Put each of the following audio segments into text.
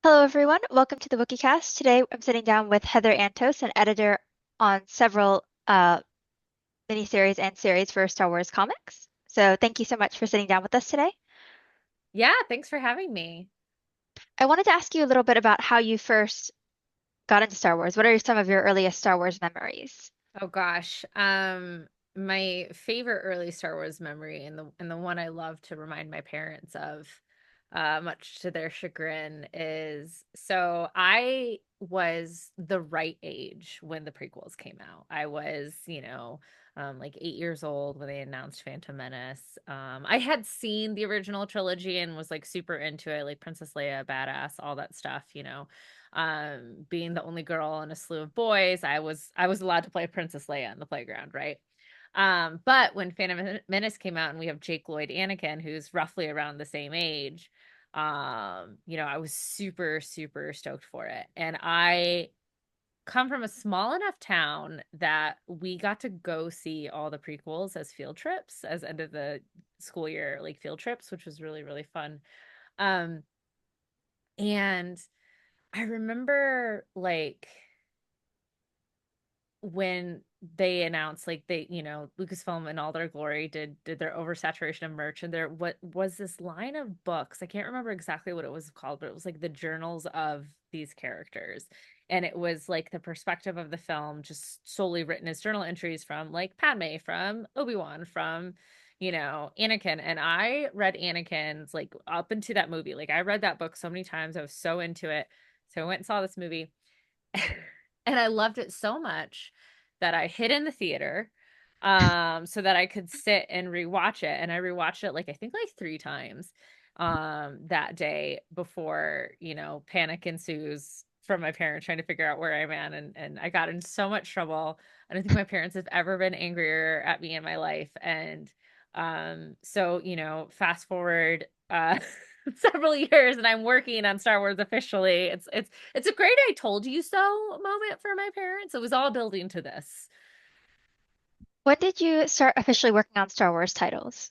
Hello, everyone. Welcome to the WookieCast. Today, I'm sitting down with Heather Antos, an editor on several miniseries and series for Star Wars comics. So, thank you so much for sitting down with us today. Yeah, thanks for having me. I wanted to ask you a little bit about how you first got into Star Wars. What are some of your earliest Star Wars memories? Oh gosh. My favorite early Star Wars memory and the one I love to remind my parents of, much to their chagrin, is so I was the right age when the prequels came out. I was, like 8 years old when they announced Phantom Menace. I had seen the original trilogy and was like super into it, like Princess Leia, badass, all that stuff. Being the only girl in a slew of boys, I was allowed to play Princess Leia in the playground, right? But when Phantom Menace came out and we have Jake Lloyd Anakin, who's roughly around the same age, I was super, super stoked for it. And I come from a small enough town that we got to go see all the prequels as field trips, as end of the school year, like field trips, which was really, really fun. Um, and I remember like when they announced like Lucasfilm in all their glory did their oversaturation of merch, and there what was this line of books. I can't remember exactly what it was called, but it was like the journals of these characters. And it was like the perspective of the film just solely written as journal entries from like Padme, from Obi-Wan, from Anakin. And I read Anakin's like up into that movie. Like I read that book so many times. I was so into it. So I went and saw this movie. And I loved it so much that I hid in the theater so that I could sit and rewatch it. And I rewatched it like I think like three times that day before, panic ensues from my parents trying to figure out where I'm at. And I got in so much trouble. I don't think my parents have ever been angrier at me in my life. And so, fast forward several years and I'm working on Star Wars officially. It's a great I told you so moment for my parents. It was all building to this. When did you start officially working on Star Wars titles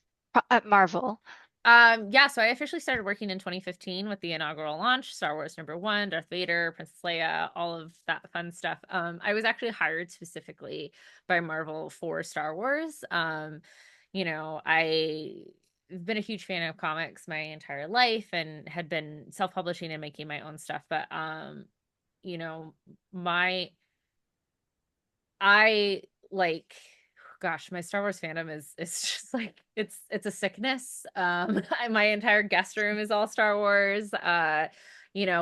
at Marvel? Yeah, so I officially started working in 2015 with the inaugural launch, Star Wars #1, Darth Vader, Princess Leia, all of that fun stuff. I was actually hired specifically by Marvel for Star Wars. I've been a huge fan of comics my entire life and had been self-publishing and making my own stuff, but you know, my I like gosh, my Star Wars fandom is just like it's a sickness. My entire guest room is all Star Wars.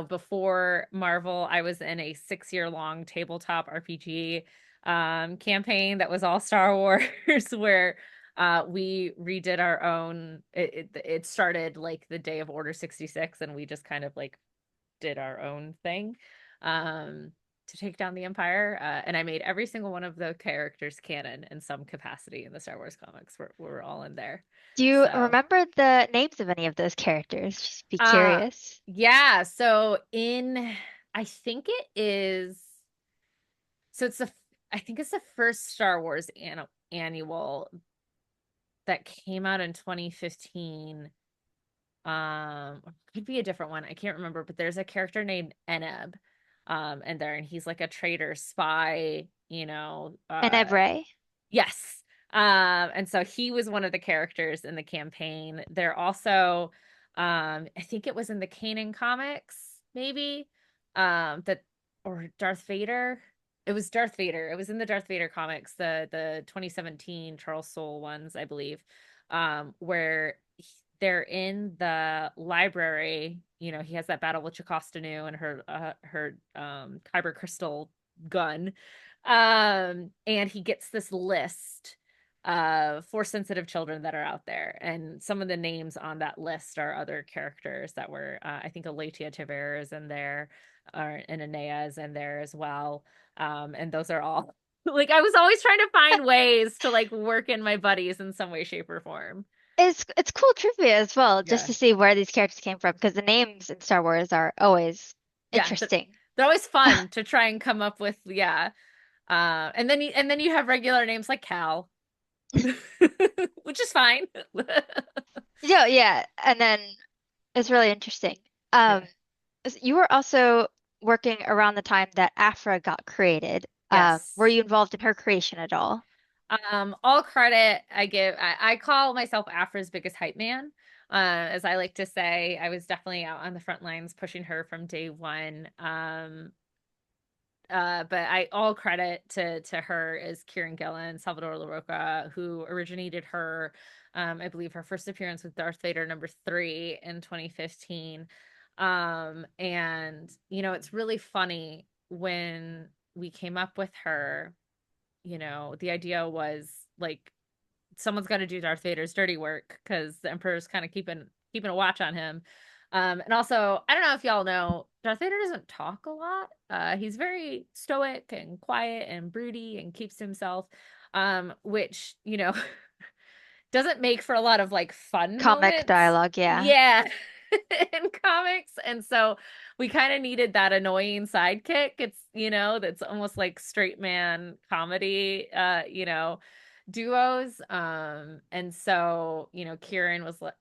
Before Marvel, I was in a 6 year long tabletop RPG campaign that was all Star Wars where we redid our own it started like the day of Order 66 and we just kind of like did our own thing to take down the Empire. And I made every single one of the characters canon in some capacity in the Star Wars comics. We're all in there. Do you So, remember the names of any of those characters? Just be uh, curious. yeah. I think it is, so I think it's the first Star Wars annual that came out in 2015. Or it could be a different one. I can't remember, but there's a character named Eneb in there, and he's like a traitor spy, And Ebre. yes. And so he was one of the characters in the campaign. They're also I think it was in the Kanan comics, maybe. That or Darth Vader. It was Darth Vader. It was in the Darth Vader comics, the 2017 Charles Soule ones, I believe. Where they're in the library. He has that battle with Jocasta Nu and her kyber crystal gun. And he gets this list of force sensitive children that are out there. And some of the names on that list are other characters that were, I think Aletia Tavera is in there, and Anea is in there as well. And those are all like I was always trying to find ways to like work in my buddies in some way, shape, or form. It's cool trivia as well, just Yeah. to see where these characters came from, because the names in Star Wars are always Yeah. interesting. They're always fun to try and come up with. Yeah. And then you have regular names like Cal, which is fine. Yeah, yeah, and then it's really interesting. Um, Yeah. You were also working around the time that Afra got created. Were Yes. you involved in her creation at all? All credit I give, I call myself Afra's biggest hype man. As I like to say, I was definitely out on the front lines pushing her from day one. But I all credit to her is Kieran Gillen, Salvador LaRocca, who originated her. I believe her first appearance with Darth Vader #3 in 2015. And it's really funny when we came up with her. The idea was like someone's got to do Darth Vader's dirty work because the Emperor's kind of keeping a watch on him. And also, I don't know if y'all know, Darth Vader doesn't talk a lot. He's very stoic and quiet and broody and keeps to himself, which doesn't make for a lot of like fun Comic moments. dialogue, yeah. Yeah. In comics. And so we kind of needed that annoying sidekick. That's almost like straight man comedy, duos. And so, Kieran was like,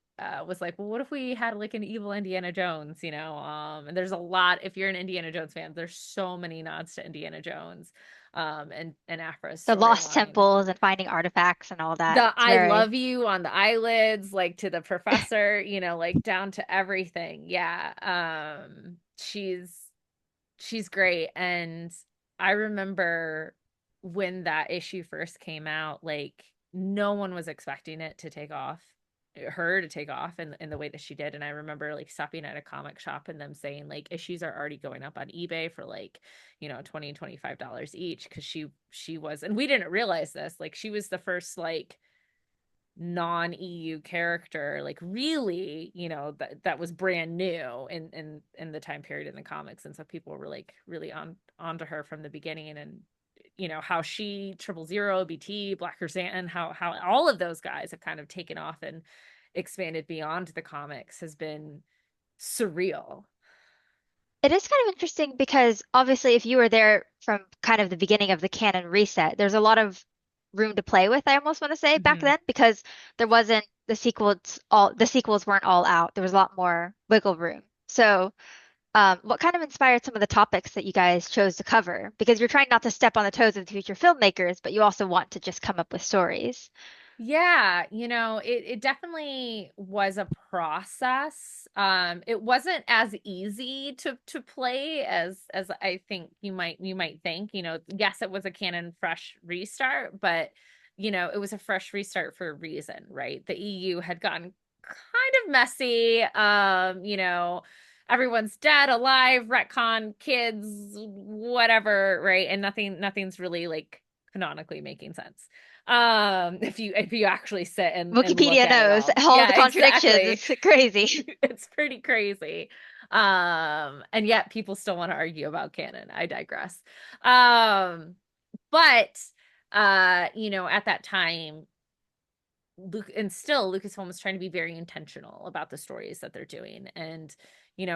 well, what if we had like an evil Indiana Jones, and there's a lot, if you're an Indiana Jones fan, there's so many nods to Indiana Jones, and Afra's The lost storyline. temples and finding artifacts and all that. The It's I very love you on the eyelids, like to the professor, like down to everything. Yeah. She's great. And I remember when that issue first came out, like no one was expecting it to take off, her to take off in the way that she did. And I remember like stopping at a comic shop and them saying like issues are already going up on eBay for like, $20 and $25 each because she was, and we didn't realize this, like she was the first like non-EU character, like really, that was brand new in the time period in the comics. And so people were like really onto her from the beginning. And how she, Triple Zero, BT, Black Chrysanthemum, how all of those guys have kind of taken off and expanded beyond the comics has been surreal. It is kind of interesting because obviously if you were there from kind of the beginning of the canon reset, there's a lot of room to play with, I almost want to say, back Mm-hmm. then, because there wasn't the sequels weren't all out. There was a lot more wiggle room. So, what kind of inspired some of the topics that you guys chose to cover? Because you're trying not to step on the toes of the future filmmakers, but you also want to just come up with stories. Yeah, it definitely was a process. It wasn't as easy to play as I think you might think. Yes, it was a canon fresh restart, but it was a fresh restart for a reason, right? The EU had gotten kind of messy. Everyone's dead, alive, retcon, kids, whatever, right? And nothing's really like canonically making sense, if you actually sit and look Wikipedia at it knows all. all the Yeah, contradictions. exactly. It's crazy. It's pretty crazy. And yet people still want to argue about canon. I digress. But at that time, Luke, and still Lucasfilm was trying to be very intentional about the stories that they're doing. And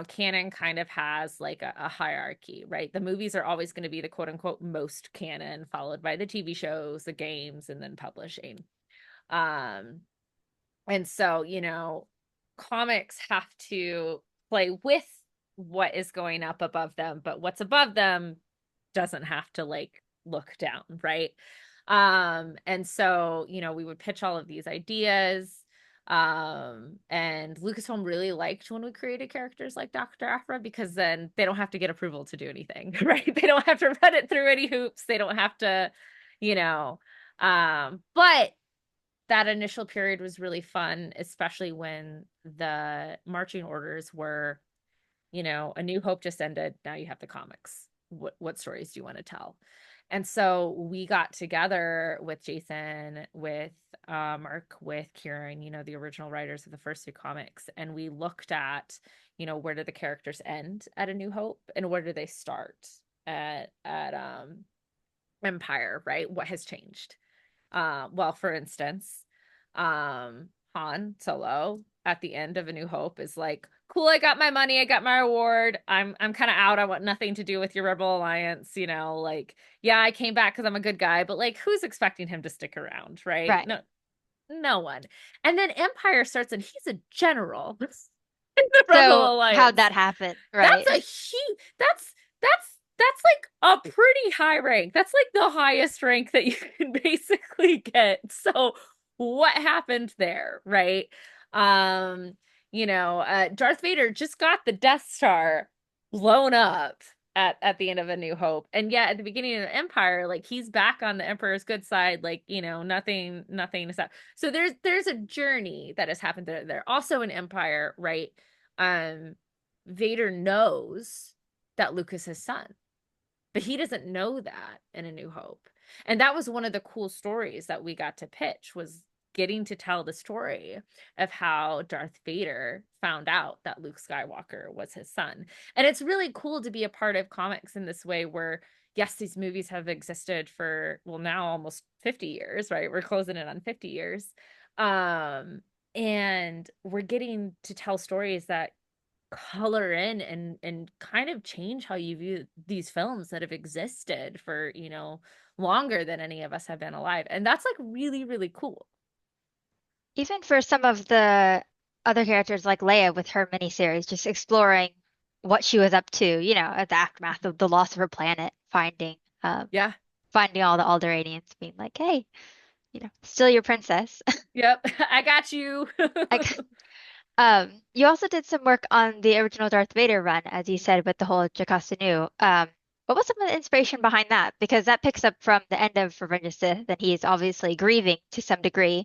canon kind of has like a hierarchy, right? The movies are always going to be the quote unquote most canon, followed by the TV shows, the games, and then publishing. um and so, comics have to play with what is going up above them, but what's above them doesn't have to like look down, right? And so, we would pitch all of these ideas. And Lucasfilm really liked when we created characters like Dr. Aphra because then they don't have to get approval to do anything, right? They don't have to run it through any hoops. They don't have to, you know, but that initial period was really fun, especially when the marching orders were, A New Hope just ended. Now you have the comics. What stories do you want to tell? And so we got together with Jason, with Mark, with Kieran, the original writers of the first two comics, and we looked at, where did the characters end at A New Hope and where do they start at Empire, right? What has changed? Well, for instance, Han Solo at the end of A New Hope is like, cool, I got my money, I got my reward. I'm kind of out. I want nothing to do with your Rebel Alliance, like, yeah, I came back because I'm a good guy, but like who's expecting him to stick around, right? Right. No, no one. And then Empire starts and he's a general. the So Rebel how'd Alliance. that happen? That's Right. a huge that's like a pretty high rank. That's like the highest rank that you can basically get. So what happened there, right? Um, Darth Vader just got the Death Star blown up at the end of A New Hope. And yet at the beginning of the Empire, like he's back on the Emperor's good side, like, nothing to stop. So there's a journey that has happened there. Also in Empire, right? Um Vader knows that Luke is his son, but he doesn't know that in A New Hope. And that was one of the cool stories that we got to pitch was getting to tell the story of how Darth Vader found out that Luke Skywalker was his son. And it's really cool to be a part of comics in this way where yes, these movies have existed for well now almost 50 years, right? We're closing in on 50 years. Um and we're getting to tell stories that color in and kind of change how you view these films that have existed for, longer than any of us have been alive. And that's like really, really cool. Even for some of the other characters like Leia with her miniseries, just exploring what she was up to, at the aftermath of the loss of her planet, Yeah. finding all the Alderaanians, being like, hey, still your princess. Yep. I got you. I, you also did some work on the original Darth Vader run, as you said, with the whole Jocasta Nu. What was some of the inspiration behind that? Because that picks up from the end of Revenge of the Sith, and he's obviously grieving to some degree,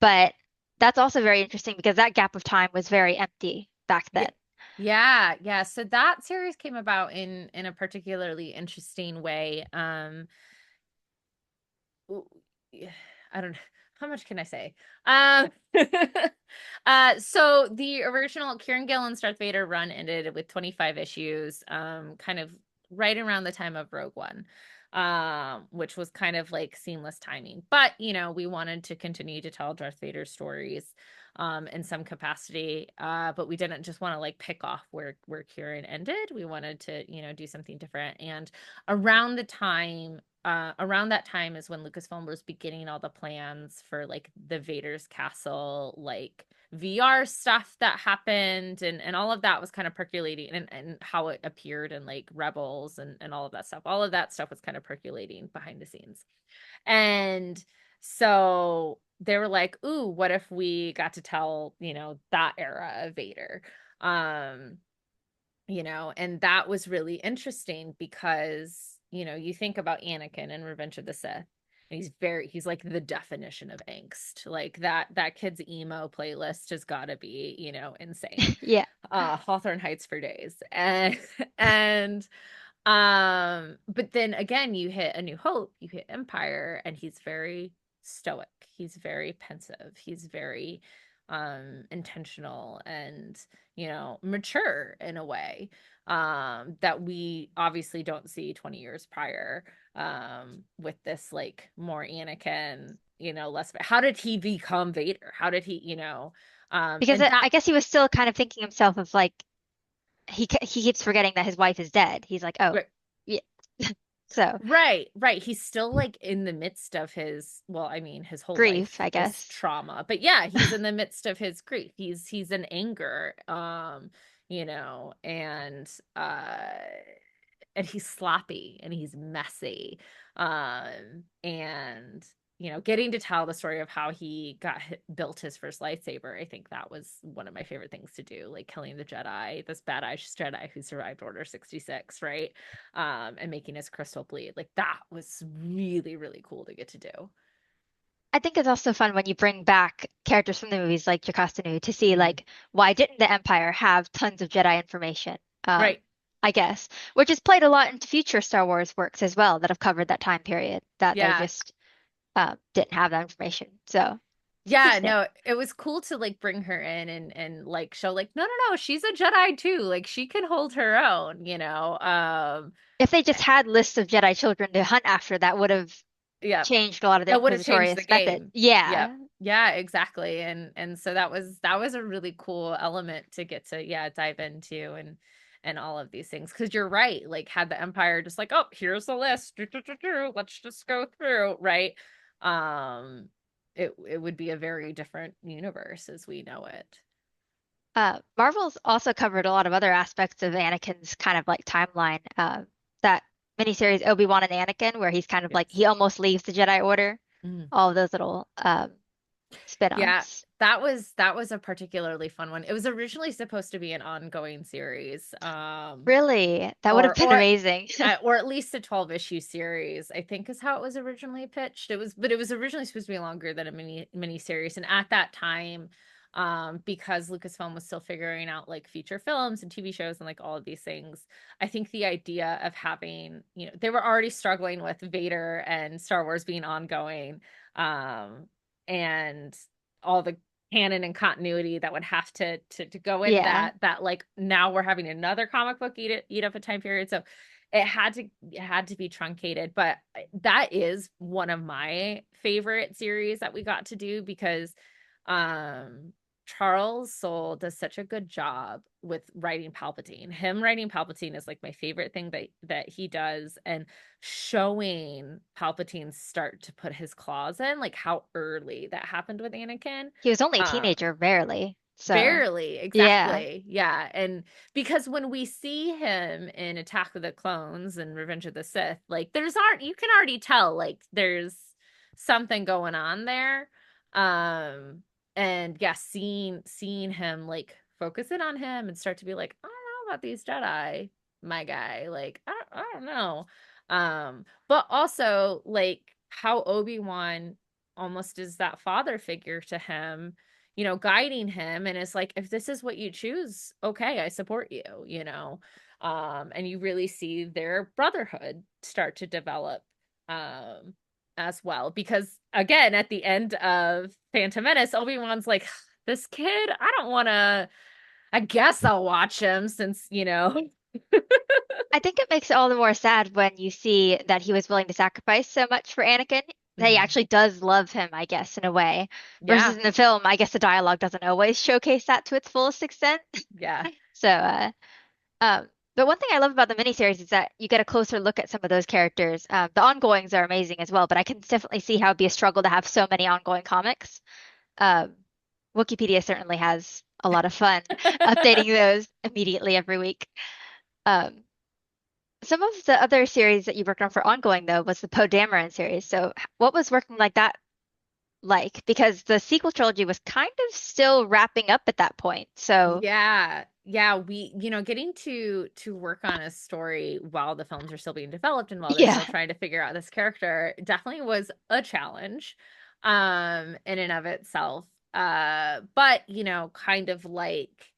but that's also very interesting because that gap of time was very empty back Yeah. then. Yeah, yeah. So that series came about in a particularly interesting way. I don't know. How much can I say? Um, so the original Kieran Gillen's Darth Vader run ended with 25 issues, kind of right around the time of Rogue One, which was kind of like seamless timing. But, we wanted to continue to tell Darth Vader stories, in some capacity. But we didn't just want to like pick off where Kieran ended. We wanted to, do something different. And around the time around that time is when Lucasfilm was beginning all the plans for like the Vader's Castle, like VR stuff that happened, and all of that was kind of percolating, and how it appeared in like Rebels and all of that stuff. All of that stuff was kind of percolating behind the scenes. And so they were like, ooh, what if we got to tell, that era of Vader? Um, and that was really interesting because, you think about Anakin and Revenge of the Sith, and he's like the definition of angst. Like that kid's emo playlist has got to be, insane. Yeah. Hawthorne Heights for days. And and but then again, you hit A New Hope, you hit Empire, and he's very stoic. He's very pensive. He's very intentional and, mature in a way that we obviously don't see 20 years prior with this like more Anakin, less how did he become Vader? How did he, Because and that I guess he was still kind of thinking himself of like he keeps forgetting that his wife is dead. He's like, oh, yeah. So right, right. He's still like in the midst of his, well, I mean, his whole grief, life I is guess. trauma. But yeah, he's in the midst of his grief. He's in anger. And and he's sloppy and he's messy. And getting to tell the story of how he built his first lightsaber, I think that was one of my favorite things to do, like killing the Jedi, this badass Jedi who survived Order 66, right? And making his crystal bleed. Like that was really, really cool to get to do. I think it's also fun when you bring back characters from the movies like Jocasta Nu to see Mhm. like why didn't the Empire have tons of Jedi information? Right. I guess, which has played a lot into future Star Wars works as well that have covered that time period that they Yeah. just didn't have that information. So it's Yeah, interesting. no, it was cool to like bring her in and like show like no, no, no, she's a Jedi too. Like she can hold her own. If they just had lists of Jedi children to hunt after, that would have Yeah. changed a lot of the That would have changed the Inquisitorious method. game. Yep. Yeah, Yeah, exactly. And so that was a really cool element to get to, yeah, dive into and all of these things. Because you're right. Like had the Empire just like, oh, here's the list. Let's just go through, right? Um, it would be a very different universe as we know it. Marvel's also covered a lot of other aspects of Anakin's kind of like timeline. That miniseries Obi-Wan and Anakin, where he's kind of like Yes. he almost leaves the Jedi Order. Mhm. All of those little Yeah, spin-offs. that was a particularly fun one. It was originally supposed to be an ongoing series. Really, that would have Or been amazing. or at least a 12 issue series, I think is how it was originally pitched. But it was originally supposed to be longer than a mini series. And at that time, because Lucasfilm was still figuring out like feature films and TV shows and like all of these things, I think the idea of having, they were already struggling with Vader and Star Wars being ongoing, and all the canon and continuity that would have to go in Yeah. that like now we're having another comic book eat up a time period. So it had to be truncated. But that is one of my favorite series that we got to do because um Charles Soule does such a good job with writing Palpatine. Him writing Palpatine is like my favorite thing that he does, and showing Palpatine start to put his claws in, like how early that happened with Anakin. He was only a Um, teenager, barely. So, Barely, yeah. exactly. Yeah. And because when we see him in Attack of the Clones and Revenge of the Sith, like you can already tell like there's something going on there. Um and yeah, seeing him like focus in on him and start to be like, I don't know about these Jedi, my guy. Like, I don't know. But also like how Obi-Wan almost is that father figure to him, guiding him, and it's like, if this is what you choose, okay, I support you. And you really see their brotherhood start to develop um as well. Because again, at the end of Phantom Menace, Obi-Wan's like, this kid, I don't wanna, I guess I'll watch him since. I think it makes it all the more sad when you see that he was willing to sacrifice so much for Anakin, that he Mhm. actually does love him, I guess, in a way. Versus Yeah, in the film, I guess the dialogue doesn't always showcase that to its fullest extent. yeah. So, um, but one thing I love about the miniseries is that you get a closer look at some of those characters. The ongoings are amazing as well, but I can definitely see how it'd be a struggle to have so many ongoing comics. Um, Wookieepedia certainly has a lot of fun updating those immediately every week. Um, some of the other series that you worked on for ongoing, though, was the Poe Dameron series. So, what was working like that like? Because the sequel trilogy was kind of still wrapping up at that point. So, Yeah. Yeah, getting to work on a story while the films are still being developed and while they're yeah, still trying to figure out this character definitely was a challenge in and of itself. But kind of like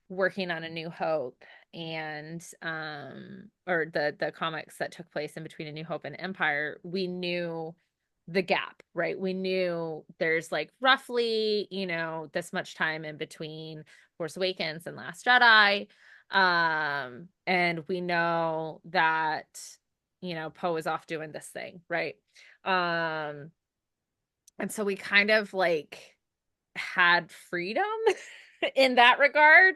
working on A New Hope and or the comics that took place in between A New Hope and Empire, we knew the gap, right? We knew there's like roughly, this much time in between Force Awakens and Last Jedi. And we know that, Poe is off doing this thing, right? Um, and so we kind of like had freedom in that regard,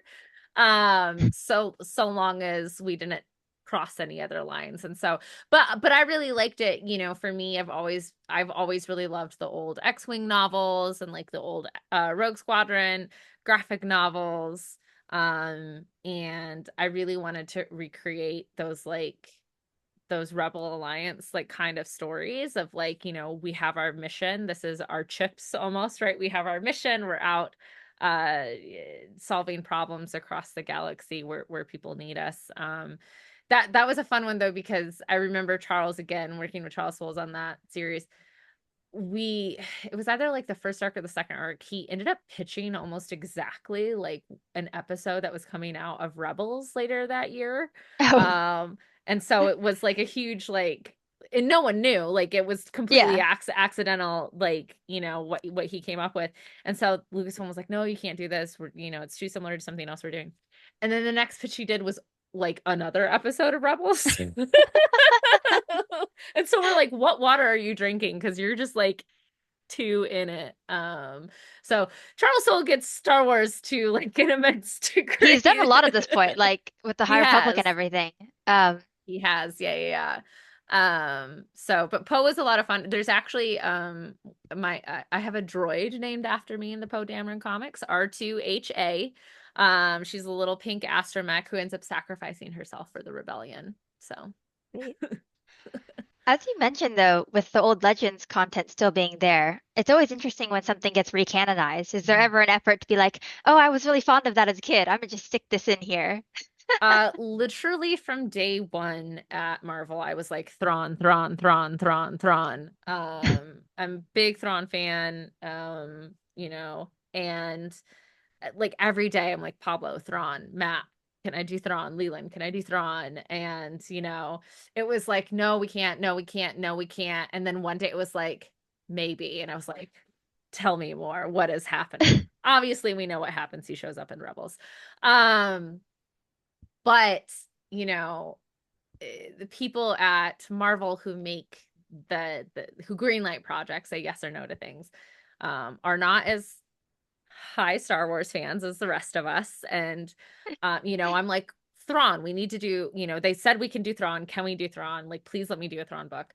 so long as we didn't cross any other lines. And so, but I really liked it. For me, I've always really loved the old X-Wing novels and like the old Rogue Squadron graphic novels. And I really wanted to recreate those Rebel Alliance like kind of stories of like, we have our mission. This is our chips almost, right? We have our mission. We're out uh solving problems across the galaxy where people need us. That was a fun one though, because I remember Charles, again, working with Charles Soules on that series. we it was either like the first arc or the second arc. He ended up pitching almost exactly like an episode that was coming out of Rebels later that year. oh, And so it was like a huge like, and no one knew, like it was completely yeah. accidental, like what he came up with. And so Lucasfilm was like, no, you can't do this, it's too similar to something else we're doing. And then the next pitch he did was like another episode of Rebels. And so we're like, what water are you drinking? Because you're just like two in it. So Charles Soule gets Star Wars to like an immense He's done a degree. lot at this point, like with the He High Republic has. and everything. Um, He has. Yeah, yeah, yeah. So but Poe is a lot of fun. There's actually I have a droid named after me in the Poe Dameron comics, R2HA. She's a little pink astromech who ends up sacrificing herself for the rebellion. So, Sweet. As you mentioned, though, with the old Legends content still being there, it's always interesting when something gets recanonized. Is there ever an effort to be like, oh, I was really fond of that as a kid. I'm gonna just stick this in here? literally from day one at Marvel, I was like Thrawn, Thrawn, Thrawn, Thrawn, Thrawn. I'm a big Thrawn fan, and like every day I'm like Pablo, Thrawn, Matt, can I do Thrawn? Leland, can I do Thrawn? And it was like, no, we can't, no, we can't, no, we can't. And then one day it was like, maybe. And I was like, tell me more. What is happening? Obviously, we know what happens. He shows up in Rebels. Um, but you know, the people at Marvel who make the who greenlight projects, say yes or no to things, are not as high Star Wars fans as the rest of us. And I'm like, Thrawn, we need to do, they said we can do Thrawn. Can we do Thrawn? Like, please let me do a Thrawn book.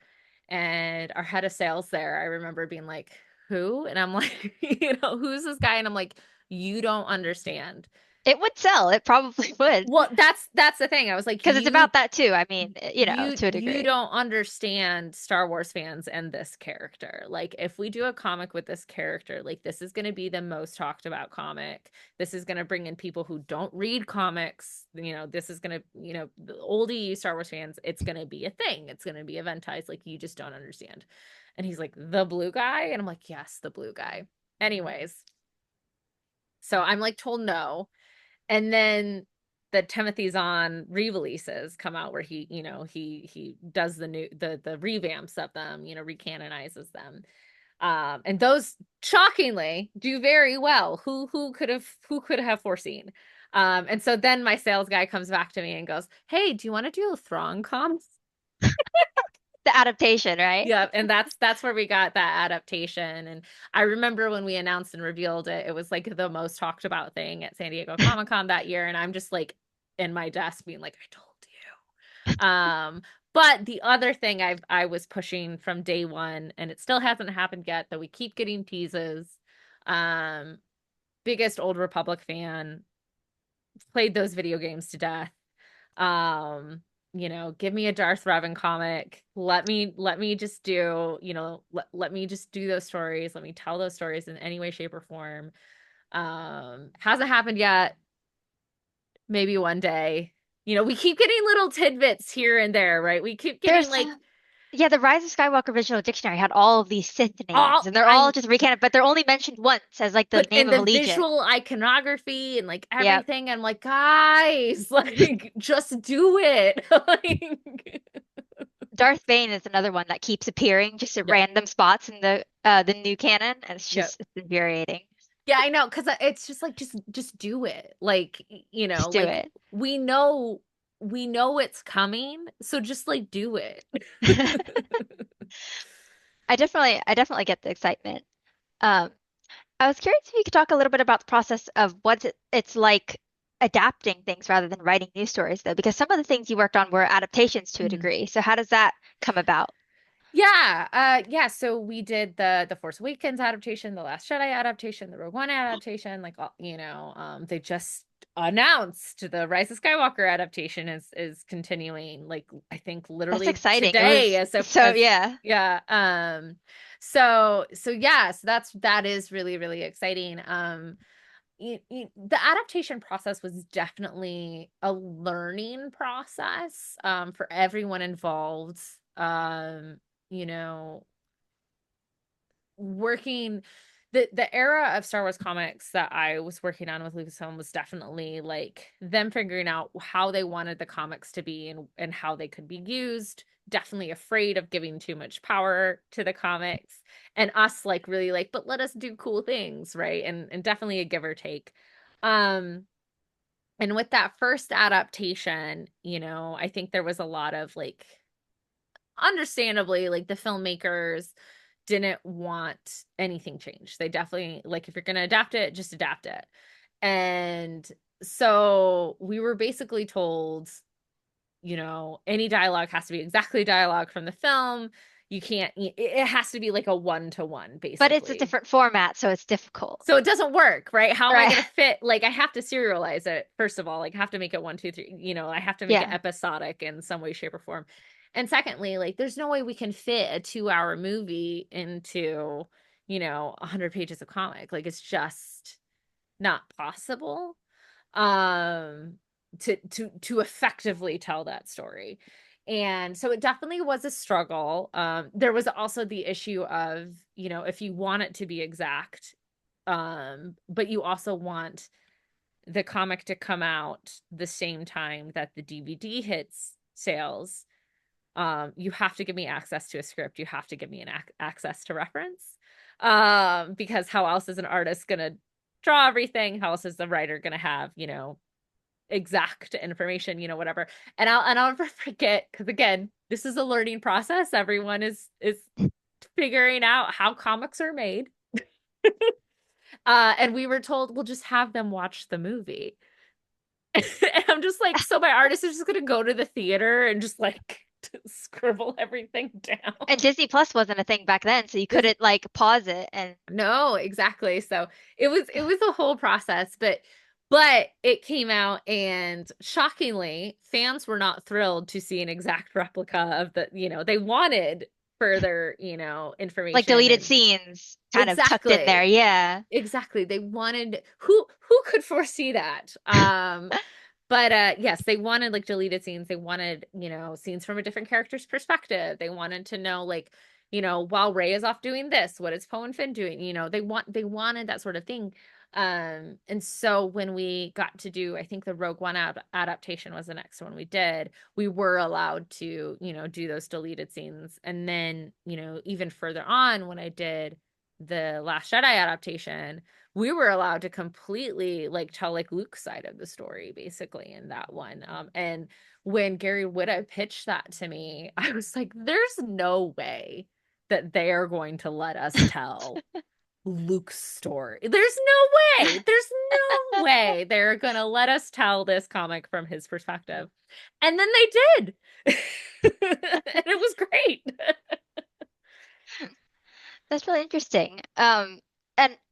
And our head of sales there, I remember being like, who? And I'm like, who's this guy? And I'm like, you don't understand. It would sell. It probably would. Well, that's the thing. I was like, Because it's about that too. I mean, to a you degree. don't understand Star Wars fans and this character. Like, if we do a comic with this character, like, this is going to be the most talked about comic. This is going to bring in people who don't read comics. This is going to, the oldie Star Wars fans, it's going to be a thing. It's going to be eventized. Like, you just don't understand. And he's like, the blue guy? And I'm like, yes, the blue guy. Anyways, so I'm like told no. And then the Timothy Zahn re-releases come out where he does the revamps of them, recanonizes them. And those shockingly do very well. Who could have foreseen? And so then my sales guy comes back to me and goes, "Hey, do you want to do a Thrawn comp?" The adaptation, right? Yeah, and that's where we got that adaptation. And I remember when we announced and revealed it, it was like the most talked about thing at San Diego Comic-Con that year. And I'm just like in my desk being like, I told you. But the other thing I was pushing from day one, and it still hasn't happened yet, that we keep getting teases. Um, Biggest Old Republic fan, played those video games to death. Give me a Darth Revan comic. Let me just do, let me just do those stories. Let me tell those stories in any way, shape, or form. Hasn't happened yet. Maybe one day. We keep getting little tidbits here and there, right? We keep getting There's like Yeah, the Rise of Skywalker Original Dictionary had all of these Sith names, all and they're all I just recanted, but they're only mentioned once as like the but name and of a the legion. visual iconography and like Yep. everything, I'm like, guys, like just do it. Like, Darth Bane is another one that keeps appearing just at yep, random spots in the new canon, and yep. it's infuriating. Yeah, I know, because it's just like just do it. Like, Just do like it. we know we know it's coming, so just like do it. I definitely get the excitement. Um, I was curious if you could talk a little bit about the process of it's like adapting things rather than writing new stories, though, because some of the things you worked on were adaptations to a Mhm. degree. So how does that come about? Yeah. So we did the Force Awakens adaptation, the Last Jedi adaptation, the Rogue One adaptation. Like, they just announced the Rise of Skywalker adaptation is continuing. Like, I think That's literally exciting. It today, was as of so yeah. yeah. So yeah. So that is really really exciting. The adaptation process was definitely a learning process for everyone involved. You know, working the era of Star Wars comics that I was working on with Lucasfilm was definitely like them figuring out how they wanted the comics to be and how they could be used. Definitely afraid of giving too much power to the comics, and us like really like, but let us do cool things, right? And definitely a give or take. Um, and with that first adaptation, I think there was a lot of like, understandably, like the filmmakers didn't want anything changed. They definitely, like, if you're going to adapt it, just adapt it. And so we were basically told, any dialogue has to be exactly dialogue from the film. You can't, it has to be like a one-to-one, But it's a basically. different format, so it's difficult. So it doesn't work, right? How am I Right. going to fit? Like, I have to serialize it, first of all. Like, I have to make it one, two, three. I have to make it Yeah. episodic in some way, shape, or form. And secondly, like, there's no way we can fit a 2-hour movie into, 100 pages of comic. Like, it's just not possible to effectively tell that story. And so it definitely was a struggle. There was also the issue of, if you want it to be exact, but you also want the comic to come out the same time that the DVD hits sales, you have to give me access to a script. You have to give me an access to reference. Because how else is an artist going to draw everything? How else is the writer going to have, exact information, whatever. And I'll never forget, because again, this is a learning process. Everyone is figuring out how comics are made. And we were told we'll just have them watch the movie. And I'm just like, so my artist is just gonna go to the theater and just like scribble everything down. And Disney Plus wasn't a thing back then, so you This couldn't like pause it and No, exactly. So it was a whole process, but it came out, and shockingly, fans were not thrilled to see an exact replica of they wanted further, like information. deleted And scenes kind of tucked in there. exactly. Yeah. Exactly. They wanted, who could foresee that? But yes, they wanted like deleted scenes. They wanted, scenes from a different character's perspective. They wanted to know, like, while Ray is off doing this, what is Poe and Finn doing? They wanted that sort of thing. And so when we got to do, I think the Rogue One adaptation was the next one we did, we were allowed to, do those deleted scenes. And then, even further on, when I did the Last Jedi adaptation, we were allowed to completely like tell like Luke's side of the story basically in that one. And when Gary Whitta pitched that to me, I was like, there's no way that they are going to let us tell Luke's story. There's no way. There's no way they're going to let us tell this comic from his perspective. And then they did. And it was great. That's really interesting. And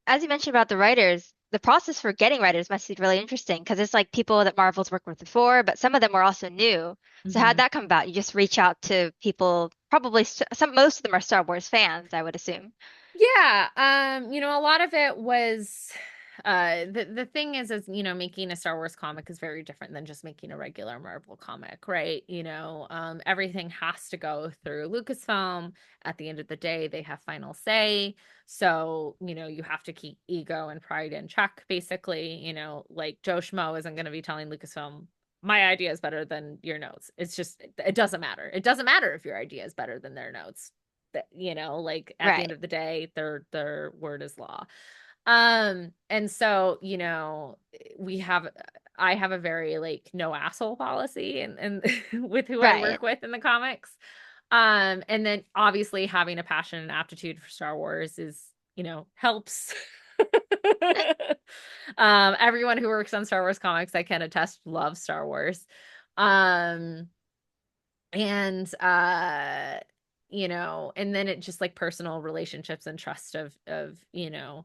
as you mentioned about the writers, the process for getting writers must be really interesting because it's like people that Marvel's worked with before, but some of them were also new. So how'd Mhm. that come about? You just reach out to people, probably most of them are Star Wars fans, I would assume. Yeah, a lot of it was the thing is, making a Star Wars comic is very different than just making a regular Marvel comic, right? Everything has to go through Lucasfilm. At the end of the day, they have final say. So, you have to keep ego and pride in check, basically. Like Joe Schmo isn't going to be telling Lucasfilm, my idea is better than your notes. It's just, it doesn't matter. It doesn't matter if your idea is better than their notes. That, like at the end Right. of the day, their word is law. And so, we have I have a very like no asshole policy and with who I Right. work with in the comics. And then obviously having a passion and aptitude for Star Wars is, helps. Everyone who works on Star Wars comics, I can attest, loves Star Wars. Um, and and then it just like personal relationships and trust of the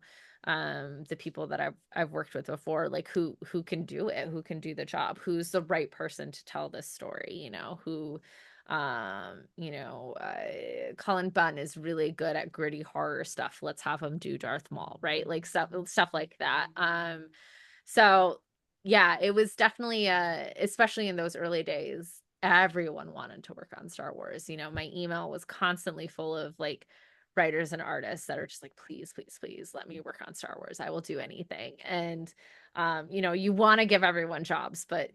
people that I've worked with before, like who can do it, who can do the job, who's the right person to tell this story, who Cullen Bunn is really good at gritty horror stuff, let's have him do Darth Maul, right? Like stuff like that. So yeah, it was definitely especially in those early days, everyone wanted to work on Star Wars. My email was constantly full of like writers and artists that are just like, please, please, please let me work on Star Wars. I will do anything. And you want to give everyone jobs, but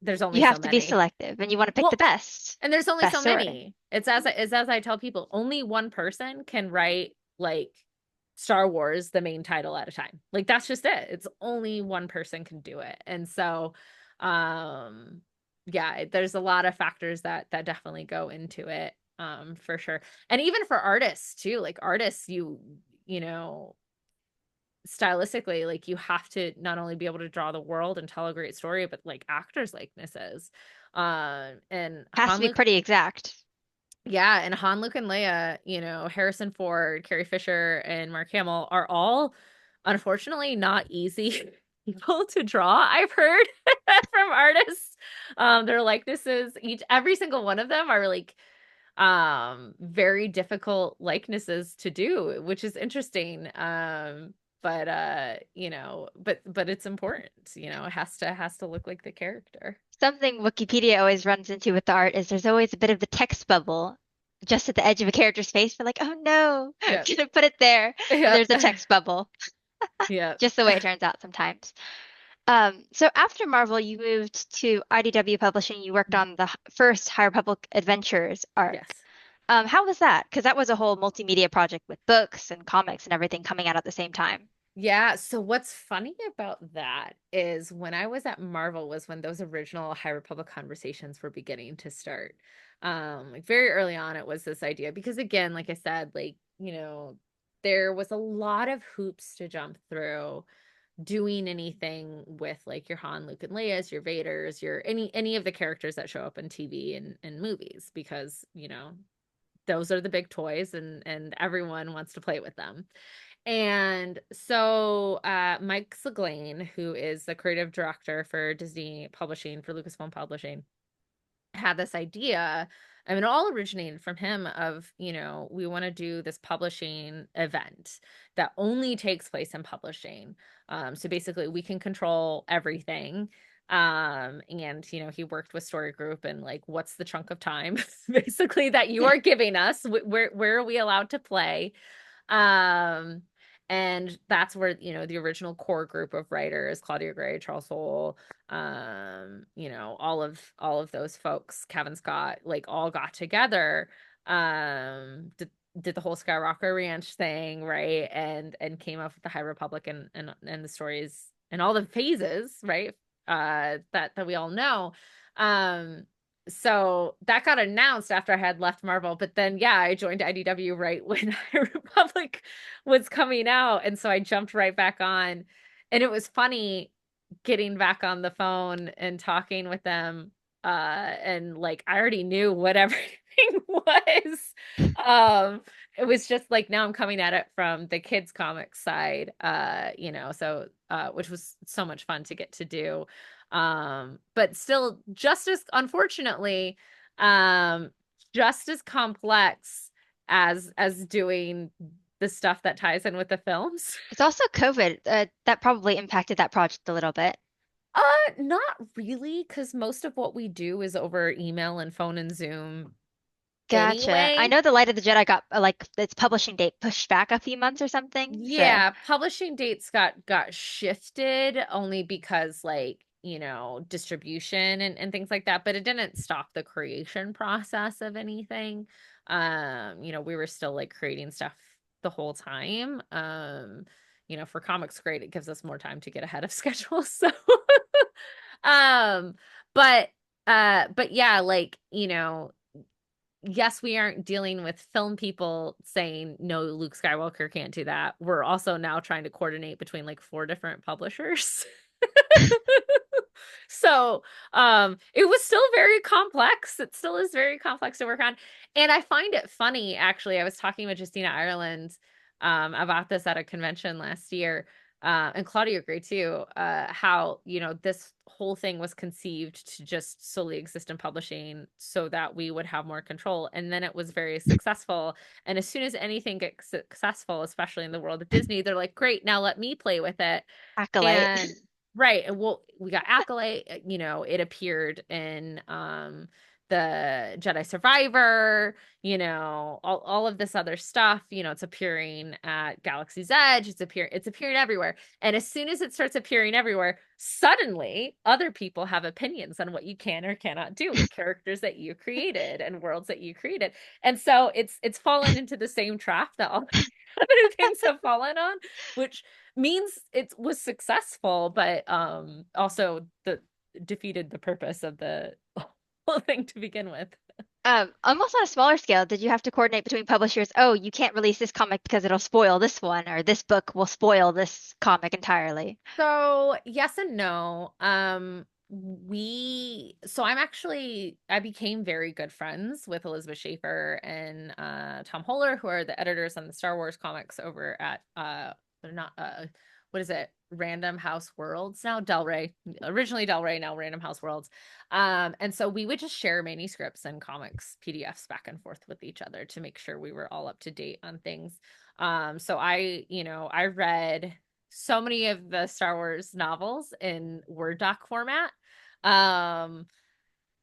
there's only You so have to be many. selective and you want to pick the Well, best, and there's only best so story. many. It's as I tell people, only one person can write like Star Wars the main title at a time. Like that's just it. It's only one person can do it. And so um yeah, there's a lot of factors that definitely go into it, for sure. And even for artists too, like artists, you know stylistically, like you have to not only be able to draw the world and tell a great story, but like actors likenesses, and Has Han to be Luke. pretty exact. Yeah, and Han, Luke, and Leia, Harrison Ford, Carrie Fisher, and Mark Hamill are all unfortunately not easy people to draw, I've heard from artists. Their likenesses, every single one of them are like very difficult likenesses to do, which is interesting. But it's important, it has to look like the character. Something Wikipedia always runs into with the art is there's always a bit of the text bubble just at the edge of a character's face. We're like, oh no, Yeah. should have put it there. And Yeah. there's a text bubble, Yeah. just the way it turns out sometimes. So after Marvel, you moved to IDW Publishing. You worked on the first High Republic Adventures arc. Yes. How was that? Because that was a whole multimedia project with books and comics and everything coming out at the same time. Yeah, so what's funny about that is when I was at Marvel was when those original High Republic conversations were beginning to start. Like very early on it was this idea because again, like I said, like, there was a lot of hoops to jump through doing anything with like your Han, Luke, and Leia's, your Vaders, your any of the characters that show up in TV and movies because, those are the big toys and everyone wants to play with them. And so Mike Seglain, who is the creative director for Disney Publishing, for Lucasfilm Publishing, had this idea. I mean, it all originated from him of, we want to do this publishing event that only takes place in publishing. So basically we can control everything. And he worked with Story Group and like, what's the chunk of time basically that you are giving us? Where are we allowed to play? Um, and that's where, the original core group of writers, Claudia Gray, Charles Soule, all of those folks, Kevin Scott, like all got together, did the whole Skyrocker Ranch thing, right? And came up with the High Republic and the stories and all the phases, right? That we all know. Um, so that got announced after I had left Marvel, but then yeah, I joined IDW right when High Republic was coming out, and so I jumped right back on, and it was funny getting back on the phone and talking with them, and like I already knew what everything was. It was just like now I'm coming at it from the kids comics side, so which was so much fun to get to do. But still just as unfortunately, um, just as complex as doing the stuff that ties in with the films. It's also COVID. That probably impacted that project a little bit. Not really, because most of what we do is over email and phone and Zoom Gotcha. I anyway. know the Light of the Jedi got like its publishing date pushed back a few months or something. So Yeah, publishing dates got shifted only because like, distribution and things like that, but it didn't stop the creation process of anything. We were still like creating stuff the whole time. For comics, great, it gives us more time to get ahead of schedule. So um, but but yeah, like, yes, we aren't dealing with film people saying, no, Luke Skywalker can't do that. We're also now trying to coordinate between like four different publishers. So, it was still very complex. It still is very complex to work on. And I find it funny, actually. I was talking with Justina Ireland, about this at a convention last year, and Claudia Gray too, how, this whole thing was conceived to just solely exist in publishing so that we would have more control. And then it was very successful. And as soon as anything gets successful, especially in the world of Disney, they're like, great, now let me play with it. Acolyte. And right, and we got Acolyte, it appeared in the Jedi Survivor, all of this other stuff, it's appearing at Galaxy's Edge, it's appearing everywhere. And as soon as it starts appearing everywhere, suddenly other people have opinions on what you can or cannot do with characters that you created and worlds that you created. And so it's fallen into the same trap that all other things have fallen on, which means it was successful, but also the defeated the purpose of the whole thing to begin with. Almost on a smaller scale, did you have to coordinate between publishers? Oh, you can't release this comic because it'll spoil this one, or this book will spoil this comic entirely. So yes and no. I became very good friends with Elizabeth Schaefer and Tom Holler, who are the editors on the Star Wars comics over at they're not what is it? Random House Worlds now, Del Rey. Originally Del Rey, now Random House Worlds. And so we would just share manuscripts and comics PDFs back and forth with each other to make sure we were all up to date on things. So I read so many of the Star Wars novels in Word doc format. Um,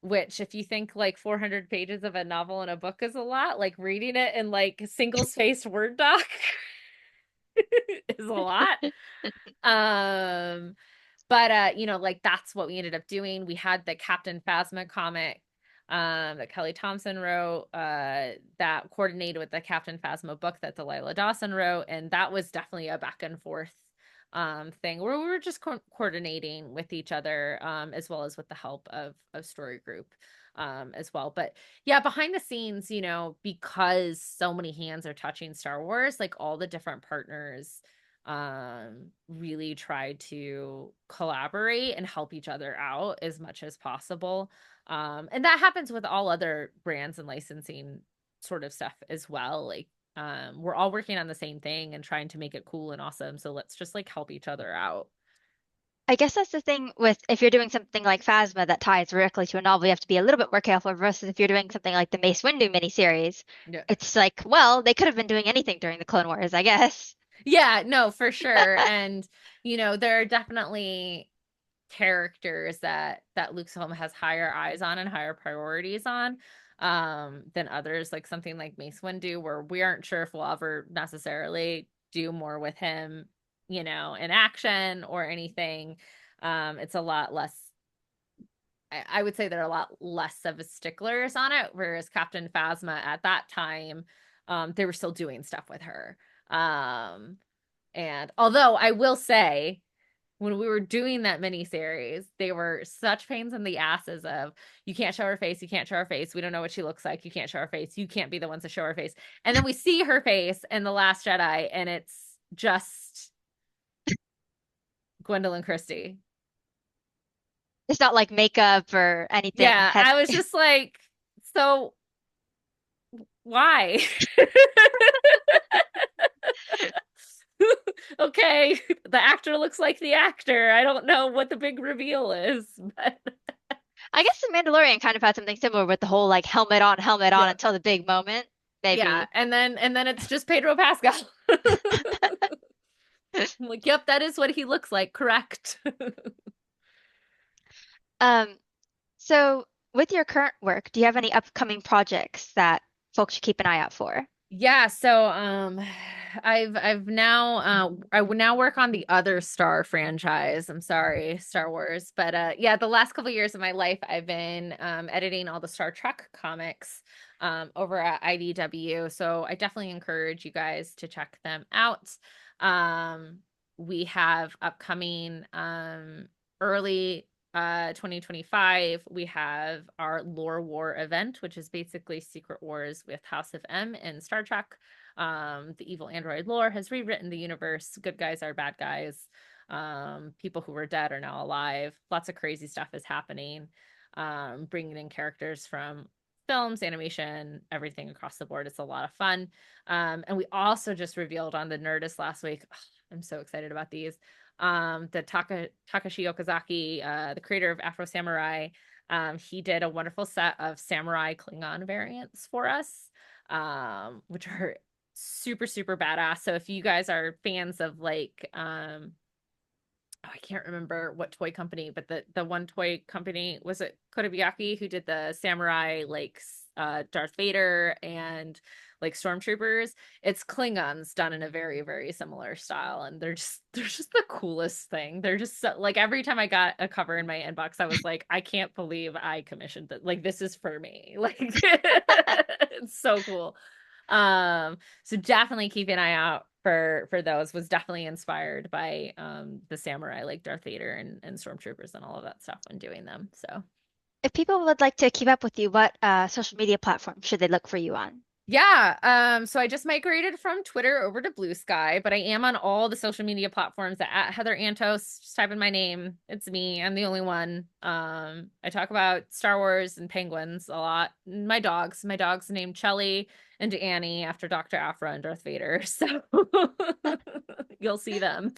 which if you think like 400 pages of a novel and a book is a lot, like reading it in like single-spaced Word doc is a lot. Um, but like that's what we ended up doing. We had the Captain Phasma comic that Kelly Thompson wrote, that coordinated with the Captain Phasma book that Delilah Dawson wrote, and that was definitely a back and forth thing where we were just coordinating with each other, as well as with the help of Story Group as well. But yeah, behind the scenes, because so many hands are touching Star Wars, like all the different partners really try to collaborate and help each other out as much as possible. And that happens with all other brands and licensing sort of stuff as well. Like we're all working on the same thing and trying to make it cool and awesome. So let's just like help each other out. I guess that's the thing with if you're doing something like Phasma that ties directly to a novel, you have to be a little bit more careful versus if you're doing something like the Mace Windu miniseries. Yeah. It's like, well, they could have been doing anything during the Clone Wars, I guess. Yeah, no, for sure. And there are definitely characters that Lucasfilm has higher eyes on and higher priorities on than others, like something like Mace Windu, where we aren't sure if we'll ever necessarily do more with him, in action or anything. It's a lot less, I would say they're a lot less of a sticklers on it, whereas Captain Phasma at that time, they were still doing stuff with her. Um, and although I will say, when we were doing that mini series, they were such pains in the asses of you can't show her face, you can't show her face, we don't know what she looks like, you can't show her face, you can't be the ones to show her face. And then we see her face in The Last Jedi, and it's just Gwendolyn Christie. It's not like makeup or anything. Yeah, I was just like, so why? Okay, the actor looks like the actor. I don't know what the big reveal is, but I guess the Mandalorian kind of had something similar with the whole like helmet on yeah. until the big moment, Yeah, maybe. and then it's just Pedro Pascal. I'm like, yep, that is what he looks like, correct. Um, so with your current work, do you have any upcoming projects that folks should keep an eye out for? Yeah, so I've now I would now work on the other Star franchise. I'm sorry, Star Wars. But yeah, the last couple years of my life I've been editing all the Star Trek comics over at IDW. So I definitely encourage you guys to check them out. Um we have upcoming early 2025, we have our Lore War event, which is basically Secret Wars with House of M and Star Trek. The evil android lore has rewritten the universe. Good guys are bad guys. People who were dead are now alive. Lots of crazy stuff is happening. Bringing in characters from films, animation, everything across the board. It's a lot of fun. And we also just revealed on the Nerdist last week. Ugh, I'm so excited about these. The Takashi Okazaki, the creator of Afro Samurai, he did a wonderful set of samurai Klingon variants for us, which are super, super badass. So if you guys are fans of like oh, I can't remember what toy company, but the one toy company, was it Kotobukiya, who did the samurai like Darth Vader and like stormtroopers. It's Klingons done in a very, very similar style, and they're just the coolest thing. They're just so, like every time I got a cover in my inbox, I was like, I can't believe I commissioned that. Like this is for me. Like it's so cool. So definitely keep an eye out for those. Was definitely inspired by the samurai like Darth Vader and stormtroopers and all of that stuff when doing them. So If people would like to keep up with you, what social media platform should they look for you on? Yeah, so I just migrated from Twitter over to Blue Sky, but I am on all the social media platforms at Heather Antos. Just type in my name. It's me. I'm the only one. I talk about Star Wars and penguins a lot. My dogs. My dogs named Chelly and Annie after Dr. Aphra and Darth Vader. So you'll see them.